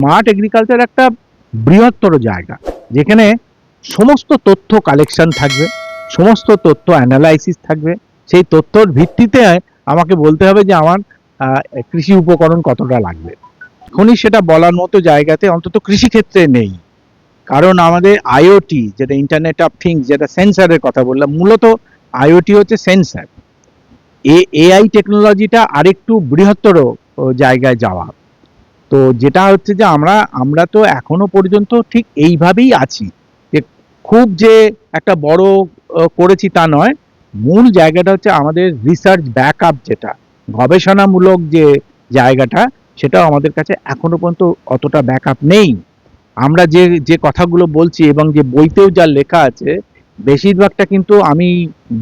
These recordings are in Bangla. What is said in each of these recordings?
স্মার্ট এগ্রিকালচার একটা বৃহত্তর জায়গা, যেখানে সমস্ত তথ্য কালেকশন থাকবে, সমস্ত তথ্য অ্যানালাইসিস থাকবে। সেই তথ্যর ভিত্তিতে আমাকে বলতে হবে যে আমার কৃষি উপকরণ কতটা লাগবে। এখনই সেটা বলার মতো জায়গাতে অন্তত কৃষিক্ষেত্রে নেই। কারণ আমাদের আইওটি, যেটা ইন্টারনেট অফ থিংস, যেটা সেন্সারের কথা বললাম, মূলত আইওটি হচ্ছে সেন্সার। এআই টেকনোলজিটা আরেকটু বৃহত্তর জায়গায় যাওয়া। তো যেটা হচ্ছে যে আমরা তো এখনো পর্যন্ত ঠিক এইভাবেই আছি, যে খুব যে একটা বড় করেছি তা নয়। মূল জায়গাটা হচ্ছে আমাদের রিসার্চ ব্যাকআপ, যেটা গবেষণামূলক যে জায়গাটা, সেটাও আমাদের কাছে এখনো পর্যন্ত অতটা ব্যাকআপ নেই। আমরা যে যে কথাগুলো বলছি এবং যে বইতেও যা লেখা আছে, বেশিরভাগটা কিন্তু আমি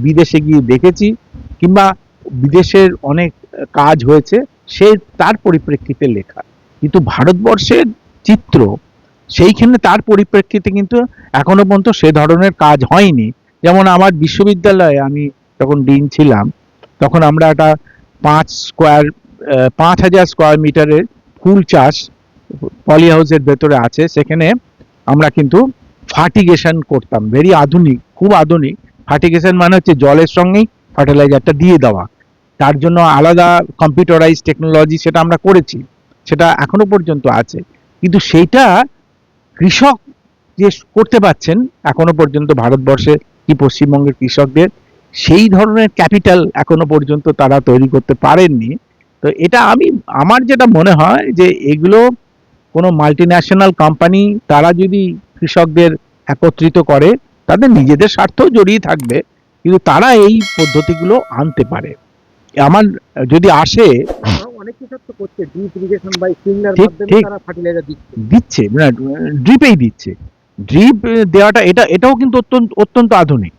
বিদেশে গিয়ে দেখেছি, কিংবা বিদেশের অনেক কাজ হয়েছে সে তার পরিপ্রেক্ষিতে লেখা। কিন্তু ভারতবর্ষের চিত্র, সেইখানে তার পরিপ্রেক্ষিতে কিন্তু এখনো পর্যন্ত সে ধরনের কাজ হয়নি। যেমন আমার বিশ্ববিদ্যালয়ে আমি যখন ডিন ছিলাম, তখন আমরা একটা 5,000 স্কোয়ার মিটারের ফুল চাষ পলি হাউসের ভেতরে আছে, সেখানে আমরা কিন্তু ফার্টিগেশন করতাম, ভেরি আধুনিক, খুব আধুনিক। ফার্টিগেশন মানে হচ্ছে জলের সঙ্গেই ফার্টিলাইজারটা দিয়ে দেওয়া, তার জন্য আলাদা কম্পিউটারাইজ টেকনোলজি, সেটা আমরা করেছি, সেটা এখনো পর্যন্ত আছে। কিন্তু সেইটা কৃষক যে করতে পারছেন এখনো পর্যন্ত ভারতবর্ষে কি পশ্চিমবঙ্গের কৃষকদের সেই ধরনের ক্যাপিটাল এখনো পর্যন্ত তারা তৈরি করতে পারেননি। তো এটা আমার যেটা মনে হয় যে এগুলো কোনো মাল্টিন্যাশনাল কোম্পানি তারা যদি কৃষকদের একত্রিত করে, তাদের নিজেদের স্বার্থও জড়িয়ে থাকবে, কিন্তু তারা এই পদ্ধতিগুলো আনতে পারে। আমার যদি আসে, অনেক কৃষক তো করছে ড্রিপ ইরিগেশন বা স্প্রিংলার ঠিক মাধ্যমে ঠিক তারা ফার্টিলাইজার দিচ্ছে, ড্রিপেই দিচ্ছে। ড্রিপ দেওয়াটা এটাও কিন্তু অত্যন্ত অত্যন্ত আধুনিক।